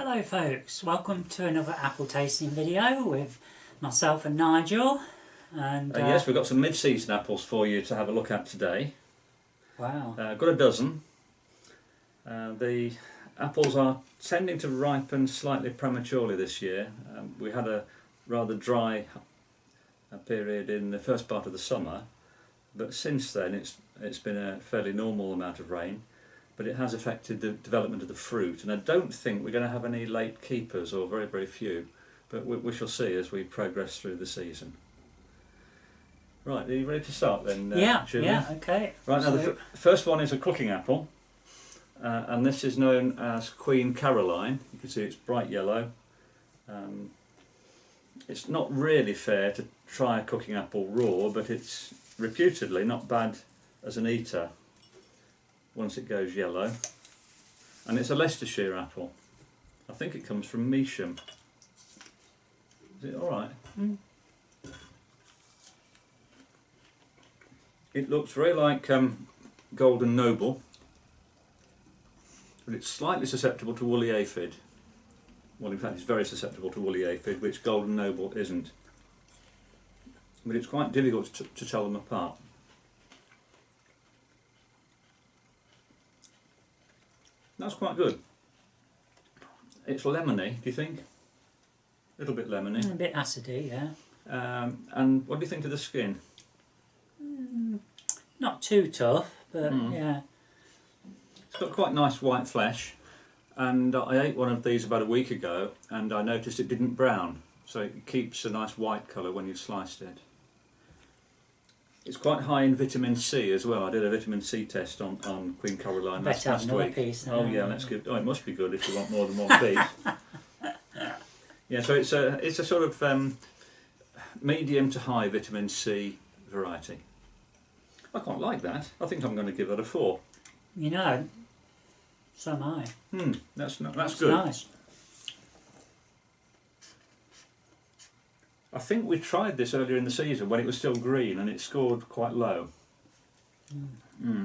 Hello folks, welcome to another apple tasting video with myself and Nigel. And yes, we've got some mid-season apples for you to have a look at today. wow. Got a dozen. The apples are tending to ripen slightly prematurely this year. We had a rather dry period in the first part of the summer, but since then it's been a fairly normal amount of rain. But it has affected the development of the fruit, and I don't think we're going to have any late keepers, or very, very few, but we shall see as we progress through the season. Right, are you ready to start then, Julie? Yeah, okay. Right, now the first one is a cooking apple, and this is known as Queen Caroline. You can see it's bright yellow. It's not really fair to try a cooking apple raw, but it's reputedly not bad as an eater once it goes yellow, and it's a Leicestershire apple. I think it comes from Measham. Is it alright? Mm. It looks very like Golden Noble, but it's slightly susceptible to woolly aphid. Well, in fact it's very susceptible to woolly aphid, which Golden Noble isn't. But it's quite difficult to tell them apart. That's quite good. It's lemony, do you think? A little bit lemony. A bit acidy, yeah. And what do you think of the skin? Not too tough, but yeah. It's got quite nice white flesh, and I ate one of these about a week ago and I noticed it didn't brown, so it keeps a nice white colour when you've sliced it. It's quite high in vitamin C as well. I did a vitamin C test on Queen Caroline last week. Piece, oh yeah, let's give. Oh, it must be good if you want more than one piece. Yeah, so it's a sort of medium to high vitamin C variety. I quite like that. I think I'm going to give that a 4. You know, so am I. That's good. Nice. I think we tried this earlier in the season when it was still green, and it scored quite low. Let's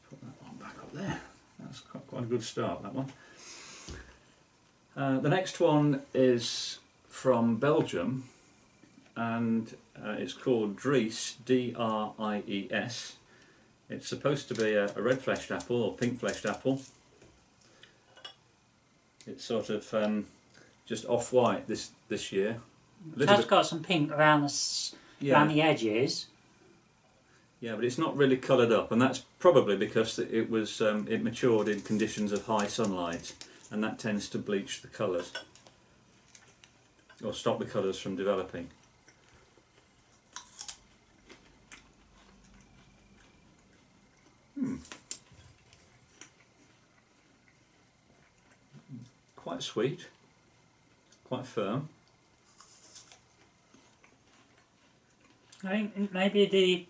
put that one back up there. That's quite a good start, that one. The next one is from Belgium, and it's called Dries, D-R-I-E-S. It's supposed to be a red-fleshed apple or pink-fleshed apple. It's sort of just off-white this year. It has got some pink around the edges. Yeah, but it's not really coloured up, and that's probably because it matured in conditions of high sunlight, and that tends to bleach the colours or stop the colours from developing. Quite sweet, quite firm. I think maybe the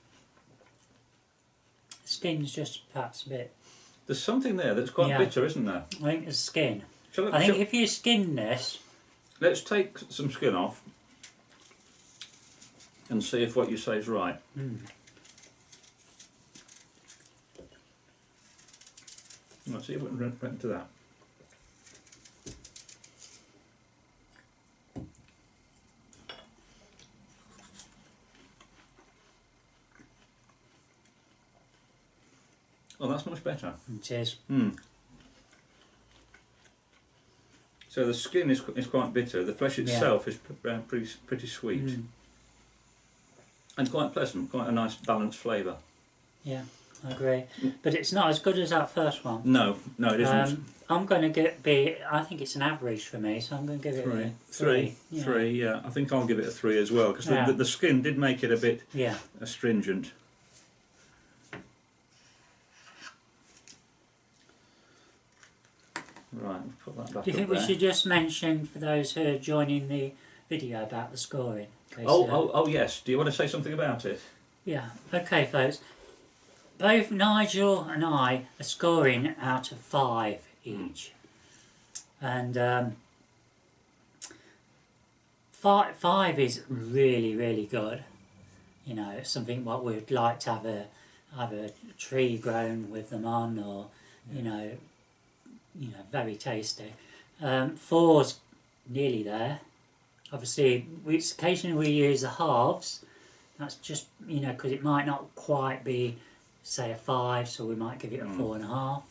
skin's just perhaps a bit... There's something there that's quite bitter, isn't there? I think it's skin. I think if you skin this... Let's take some skin off and see if what you say is right. Let's see if we can get into that. Oh, that's much better. It is. So the skin is quite bitter. The flesh itself is pretty sweet, and quite pleasant. Quite a nice balanced flavour. Yeah, I agree. But it's not as good as that first one. No, it isn't. I'm going to I think it's an average for me, so I'm going to give it a 3. Yeah. 3, yeah. I think I'll give it a 3 as well, because the skin did make it a bit astringent. Right, put that back. Do you think we should just mention for those who are joining the video about the scoring? Oh yes. Do you want to say something about it? Yeah. Okay, folks. Both Nigel and I are scoring out of 5 each, and 5 is really, really good. You know, something what we'd like to have either a tree grown with them on, or you know, very tasty. 4's nearly there. Obviously, occasionally we use the halves. That's just, because it might not quite be, say, a 5, so we might give it a 4.5.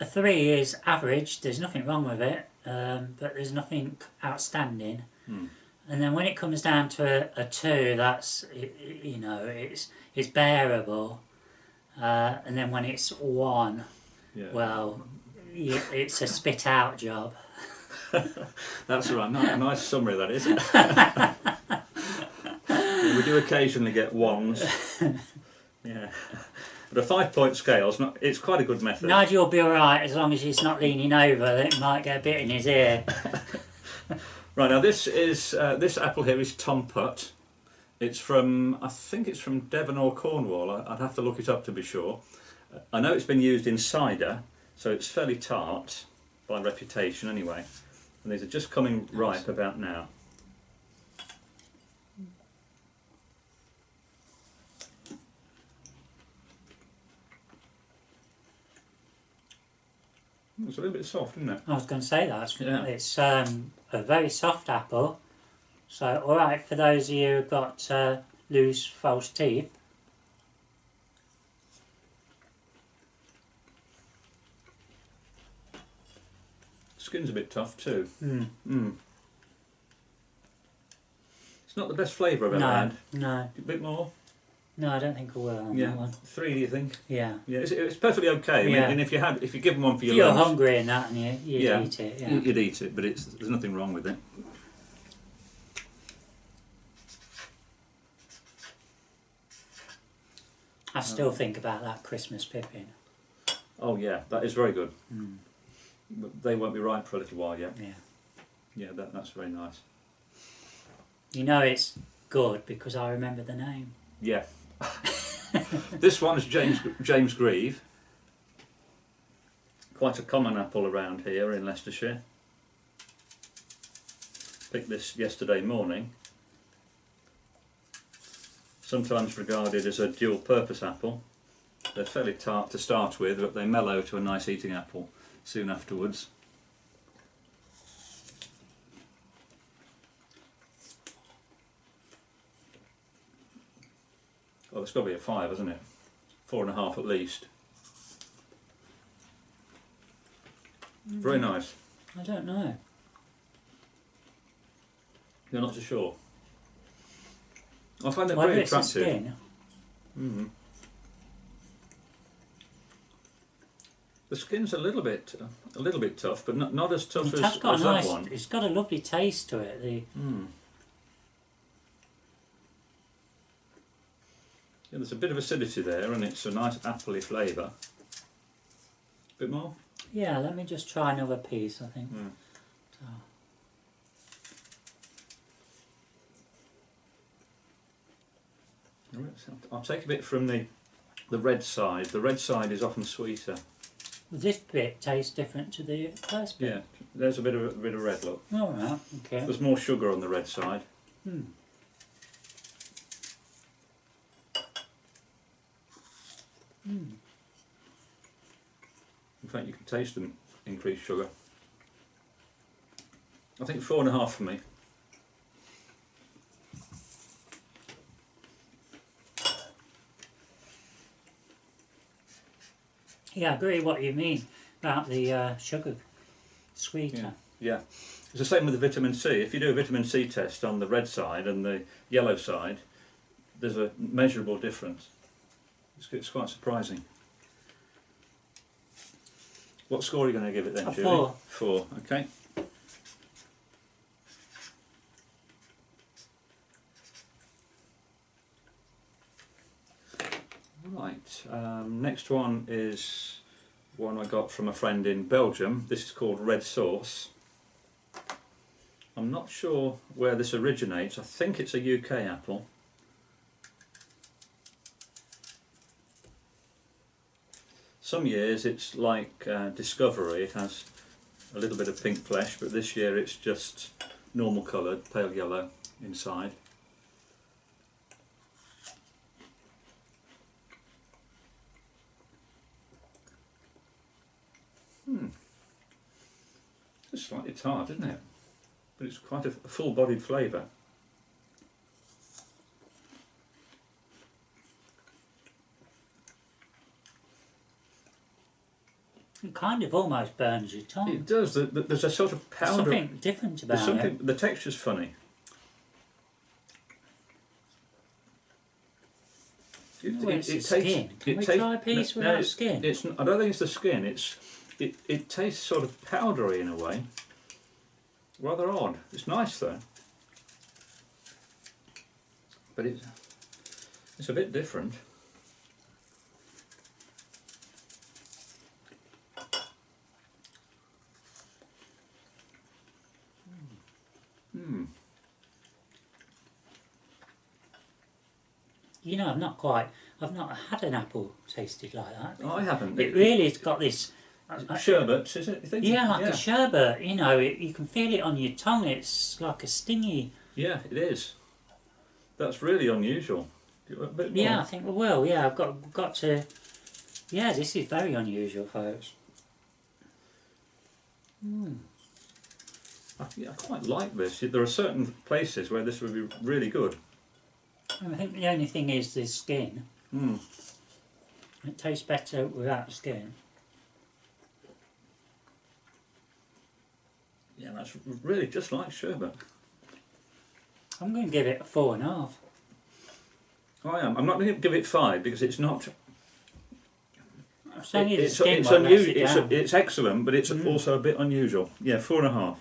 A 3 is average. There's nothing wrong with it, but there's nothing outstanding. And then when it comes down to a 2, that's, it's bearable. And then when it's 1, well, it's a spit out job. That's right. A nice summary, that is. We do occasionally get 1s. Yeah. But a 5-point scale, it's quite a good method. Nigel will be alright as long as he's not leaning over. It might get a bit in his ear. Right, now this apple here is Tom Putt. It's from, I think it's from Devon or Cornwall. I'd have to look it up to be sure. I know it's been used in cider, so it's fairly tart by reputation anyway. And these are just coming ripe about now. It's a little bit soft, isn't it? I was going to say that. It's a very soft apple. So, alright for those of you who've got loose, false teeth. Skin's a bit tough too. It's not the best flavour I've ever had. No. A bit more? No, I don't think I will on that one. 3, do you think? Yeah. Yeah, it's perfectly okay. I mean, and if you give them one for your if you're lunch, hungry and that, and you'd eat it. Yeah. You'd eat it, but there's nothing wrong with it. I still think about that Christmas pippin. Oh yeah, that is very good. But they won't be ripe for a little while yet. Yeah. Yeah, that's very nice. You know it's good because I remember the name. Yeah. This one is James Grieve. Quite a common apple around here in Leicestershire. Picked this yesterday morning. Sometimes regarded as a dual purpose apple. They're fairly tart to start with, but they mellow to a nice eating apple soon afterwards. Well, it's got to be a 5, isn't it? 4.5 at least. Very nice. I don't know. You're not so sure? I find that Whether very it's the attractive. skin. The skin's a little bit tough, but not as tough as That one. It's got a lovely taste to it. Yeah, there's a bit of acidity there, and it's a nice appley flavour. Bit more? Yeah, let me just try another piece, I think. So. I'll take a bit from the red side. The red side is often sweeter. Well, this bit tastes different to the first bit. Yeah, there's a bit of red, look. All right, okay. There's more sugar on the red side. In fact, you can taste the increased sugar. I think 4.5 for me. Yeah, I agree what you mean about the sugar sweeter. Yeah. It's the same with the vitamin C. If you do a vitamin C test on the red side and the yellow side, there's a measurable difference. It's quite surprising. What score are you going to give it then, Julie? 4. 4, okay. Right, next one is one I got from a friend in Belgium. This is called Red Sauce. I'm not sure where this originates. I think it's a UK apple. Some years it's like Discovery, it has a little bit of pink flesh, but this year it's just normal coloured, pale yellow inside. slightly tart, isn't it? But it's quite a full-bodied flavour. It kind of almost burns your tongue. It does. There's a sort of powder. Something different about There's something. it. The texture's funny. It's the skin. Can we try a piece without skin? I don't think it's the skin. It tastes sort of powdery in a way. Rather odd. It's nice though. But it's a bit different. You know, I've not had an apple tasted like that. I haven't. It really has got this... Sherbet, is it? You think? Yeah, like a sherbet, you know, you can feel it on your tongue, it's like a stingy... Yeah, it is. That's really unusual. A bit more. Yeah, I think we will, yeah, I've got to... Yeah, this is very unusual, folks. I quite like this. There are certain places where this would be really good. I think the only thing is the skin. It tastes better without the skin. Yeah, that's really just like sherbet. I'm going to give it a 4.5. I am. I'm not going to give it 5 because it's not. It's only the It's skin it's what lets unusual. it down. It's excellent, but it's also a bit unusual. Yeah, 4.5.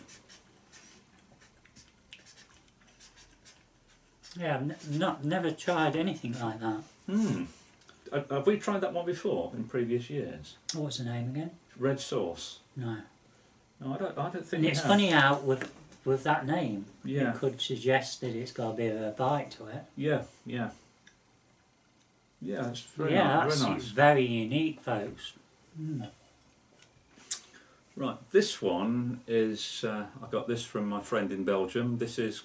Yeah, I've never tried anything like that. Have we tried that one before in previous years? What's the name again? Red sauce. No. No, I don't think. And we it's have. funny how with that name, Yeah. it could suggest that it's got a bit of a bite to it. Yeah, yeah. Yeah, it's very Yeah, nice. that's Very nice. very unique, folks. Right, this one is. I got this from my friend in Belgium. This is.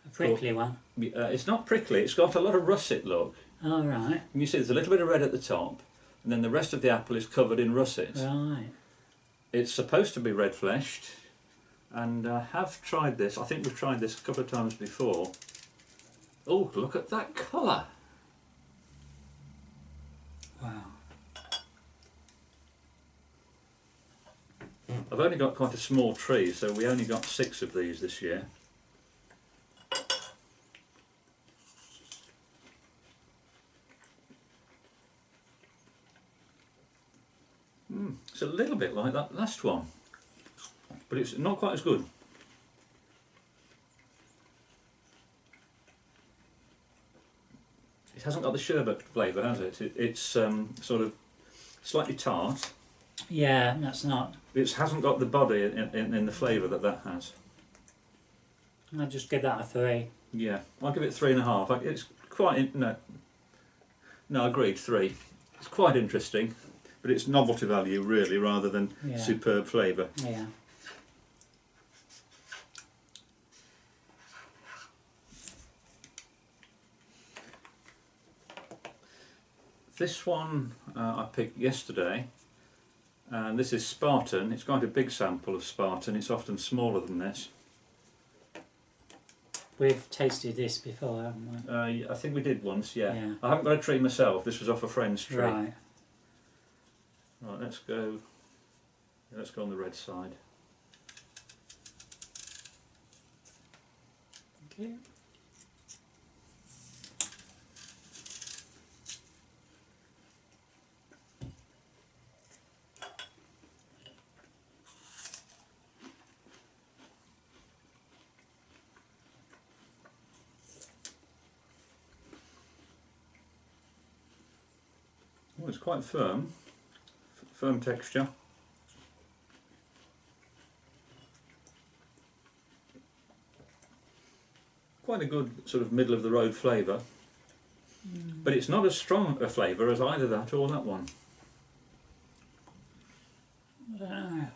A prickly one. It's not prickly. It's got a lot of russet look. All right. And you see, there's a little bit of red at the top, and then the rest of the apple is covered in russets. Right. It's supposed to be red fleshed, and I have tried this. I think we've tried this a couple of times before. Oh, look at that colour! Wow. I've only got quite a small tree, so we only got 6 of these this year. It's a little bit like that last one, but it's not quite as good. It hasn't got the sherbet flavour, has it? It's sort of slightly tart. Yeah, that's not. It hasn't got the body in the flavour that has. I'll just give that a 3. Yeah, I'll give it 3.5. It's quite no, agreed 3. It's quite interesting, but it's novelty value really rather than superb flavour. Yeah. This one I picked yesterday, and this is Spartan. It's quite a big sample of Spartan. It's often smaller than this. We've tasted this before, haven't we? I think we did once, yeah. Yeah. I haven't got a tree myself. This was off a friend's tree. Right. Right, let's go. Let's go on the red side. Okay. Oh, it's quite firm. Firm texture. Quite a good sort of middle of the road flavour, but it's not as strong a flavour as either that or that one. I don't know.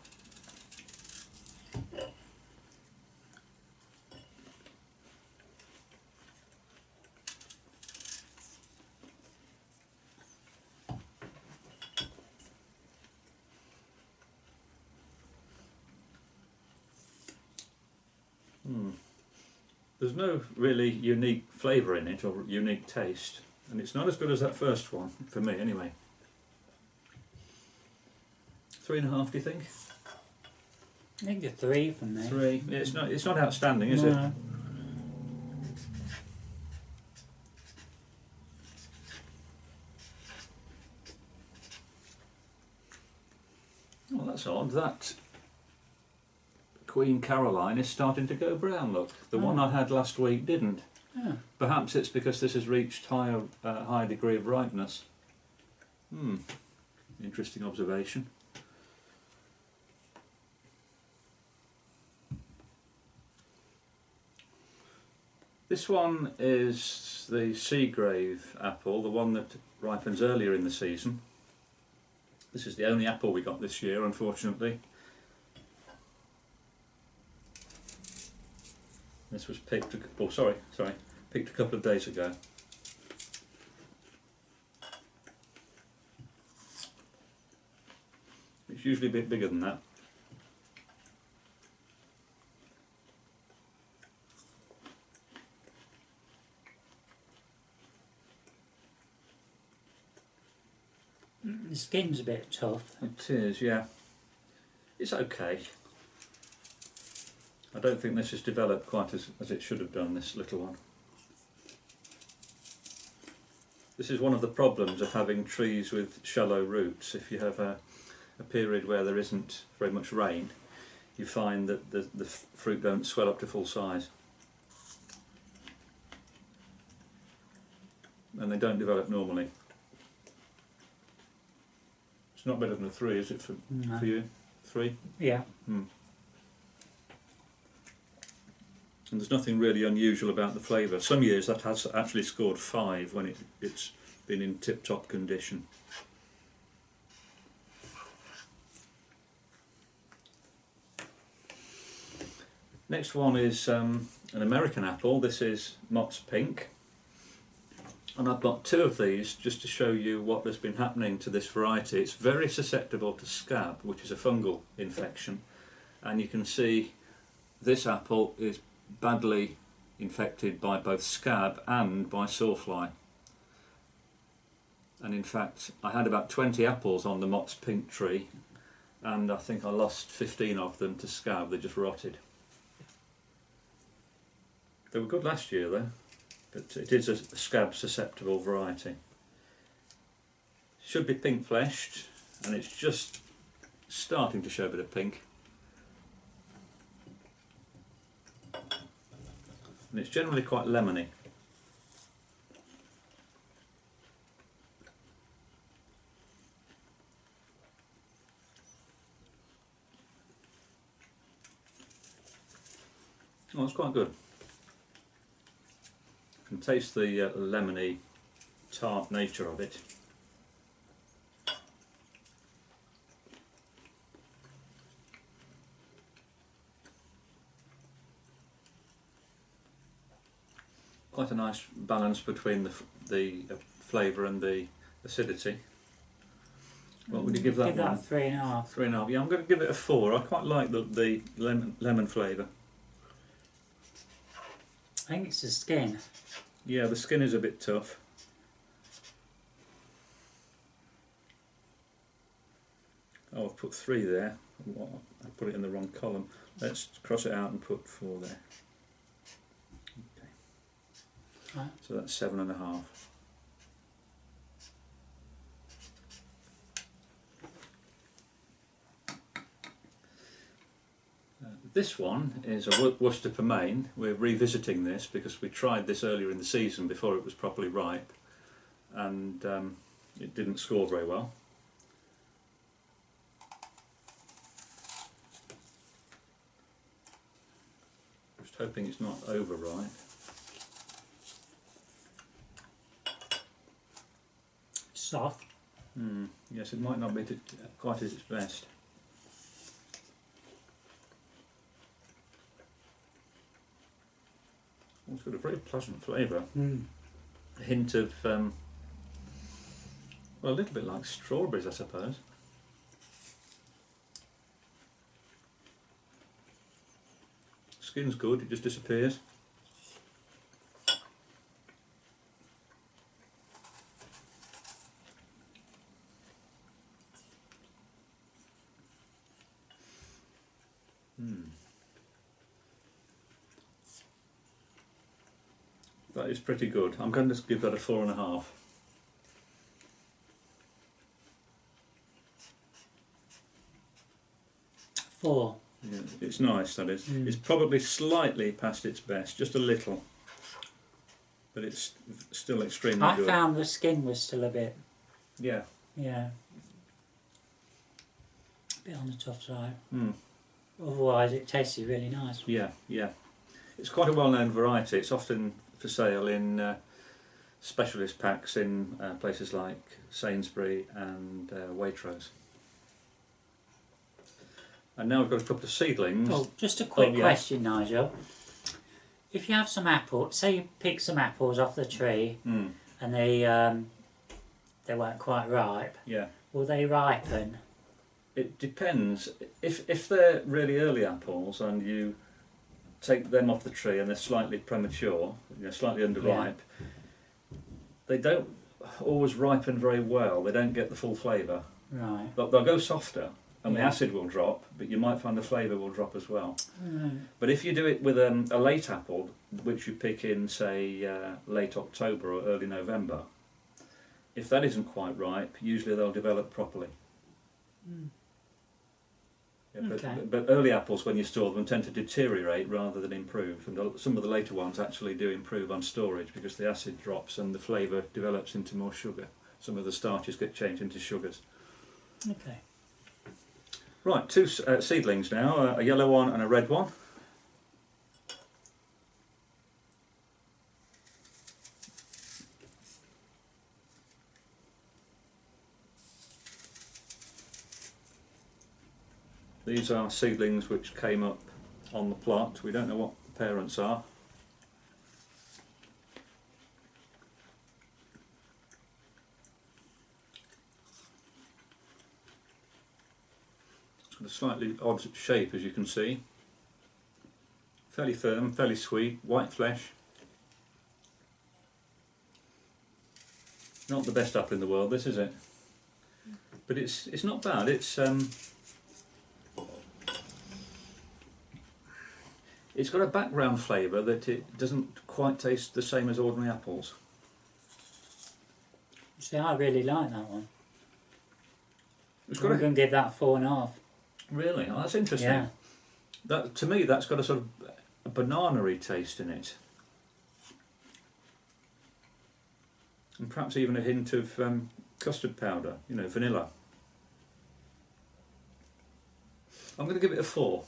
There's no really unique flavour in it or unique taste, and it's not as good as that first one, for me anyway. 3.5, do you think? I think a 3 from me. 3. Yeah, it's not outstanding, is it? No. Oh, that's odd. That Queen Caroline is starting to go brown, look. The one I had last week didn't. Yeah. Perhaps it's because this has reached higher degree of ripeness. Interesting observation. This one is the Seagrave apple, the one that ripens earlier in the season. This is the only apple we got this year, unfortunately. This was picked, picked a couple of days ago. It's usually a bit bigger than that. The skin's a bit tough. It is, yeah. It's okay. I don't think this has developed quite as it should have done, this little one. This is one of the problems of having trees with shallow roots. If you have a period where there isn't very much rain, you find that the fruit don't swell up to full size. And they don't develop normally. It's not better than a 3, is it, for you? 3? Yeah. And there's nothing really unusual about the flavour. Some years that has actually scored 5 when it's been in tip-top condition. Next one is an American apple. This is Motts Pink. And I've got 2 of these just to show you what has been happening to this variety. It's very susceptible to scab, which is a fungal infection. And you can see this apple is badly infected by both scab and by sawfly. And in fact, I had about 20 apples on the Motts Pink tree, and I think I lost 15 of them to scab. They just rotted. They were good last year though, but it is a scab susceptible variety. Should be pink fleshed, and it's just starting to show a bit of pink. And it's generally quite lemony. Oh, it's quite good. You can taste the lemony, tart nature of it. Quite a nice balance between the flavour and the acidity. What would you give that one? Give that 3.5. 3.5. Yeah, I'm going to give it a 4. I quite like the lemon flavour. I think it's the skin. Yeah, the skin is a bit tough. Oh, I've put 3 there. I put it in the wrong column. Let's cross it out and put 4 there. Okay. Right. So that's 7.5. This one is a Worcester, Maine. We're revisiting this because we tried this earlier in the season before it was properly ripe, and it didn't score very well. Just hoping it's not overripe. Soft. Yes, it might not be quite at its best. It's got a very pleasant flavour. A hint of, well, a little bit like strawberries, I suppose. Skin's good, it just disappears. That is pretty good. I'm going to give that a 4.5. Four. Yeah, it's nice, that is. Mm. It's probably slightly past its best, just a little. But it's still extremely I good. found the skin was still a bit, Yeah. yeah, a bit on the tough side. Mm. Otherwise it tasted really nice. Yeah, yeah. It's quite a well-known variety. It's often for sale in specialist packs in places like Sainsbury and Waitrose. And now we've got a couple of seedlings. Oh, just a quick yeah. question, Nigel. If you have some apples, say you pick some apples off the tree Mm. and they weren't quite ripe, Yeah. will they ripen? It depends. If they're really early apples and you take them off the tree and they're slightly premature, slightly underripe, they don't always ripen very well. They don't get the full flavour. Right. They'll go softer and the Yeah. acid will drop, but you might find the flavour will drop as well. Mm. But if you do it with a late apple, which you pick in, say, late October or early November, if that isn't quite ripe, usually they'll develop properly. Mm. Yeah, Okay. but early apples, when you store them, tend to deteriorate rather than improve, and some of the later ones actually do improve on storage because the acid drops and the flavour develops into more sugar. Some of the starches get changed into sugars. Okay. Right, two seedlings now, a yellow one and a red one. These are seedlings which came up on the plot. We don't know what the parents are. It's got a slightly odd shape, as you can see. Fairly firm, fairly sweet, white flesh. Not the best apple in the world, this, is it? But it's not bad. It's got a background flavour that it doesn't quite taste the same as ordinary apples. See, I really like that one. It's I'm got going to give that 4.5. Really? Oh, that's interesting. Yeah. That, to me, that's got a sort of a banana-y taste in it. And perhaps even a hint of custard powder, vanilla. I'm going to give it a 4.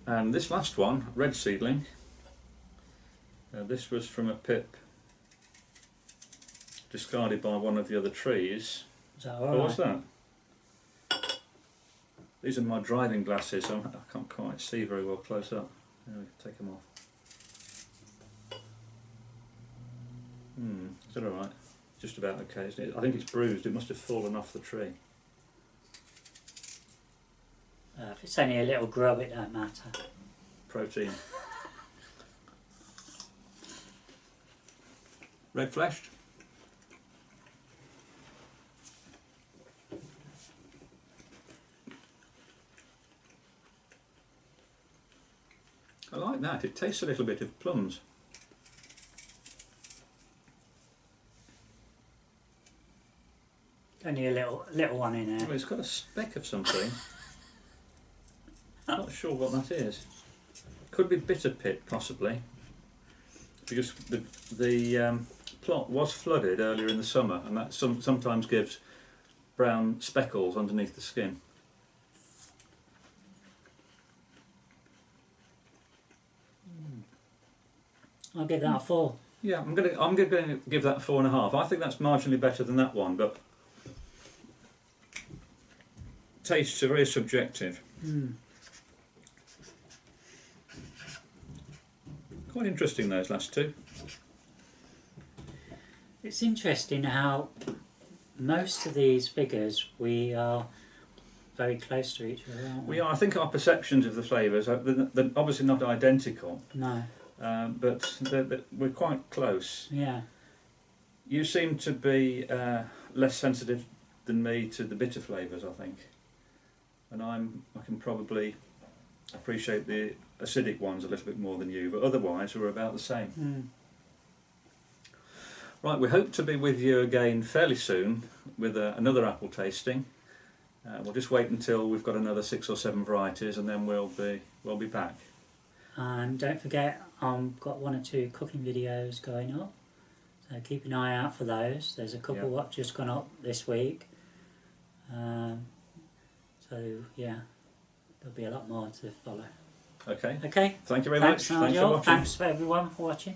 And this last one, red seedling, this was from a pip discarded by one of the other trees. Is that alright? Oh, what's that? These are my driving glasses, so I can't quite see very well close up. Anyway, take them off. Is that alright? Just about okay, isn't it? I think it's bruised, it must have fallen off the tree. If it's only a little grub, it don't matter. Protein. Red fleshed. I like that, it tastes a little bit of plums. Only a little one in there. Well, it's got a speck of something. Not sure what that is. Could be bitter pit, possibly, because the plot was flooded earlier in the summer, and that sometimes gives brown speckles underneath the skin. I'll give that a 4. Yeah, I'm going to give that 4.5. I think that's marginally better than that one, but tastes are very subjective. Mm. Quite interesting, those last two. It's interesting how most of these figures we are very close to each other, aren't we? We are. I think our perceptions of the flavours they're obviously not identical, No. but we're quite close. Yeah. You seem to be less sensitive than me to the bitter flavours, I think, and I can probably appreciate the acidic ones a little bit more than you, but otherwise we're about the same. Mm. Right, we hope to be with you again fairly soon with another apple tasting. We'll just wait until we've got another 6 or 7 varieties, and then we'll be back. And don't forget, I've got 1 or 2 cooking videos going up, so keep an eye out for those. There's a couple that just gone up this week, so yeah, there'll be a lot more to follow. Okay. Okay. Thank you very Thanks, much. Nigel. Thanks for watching. Thanks for everyone for watching.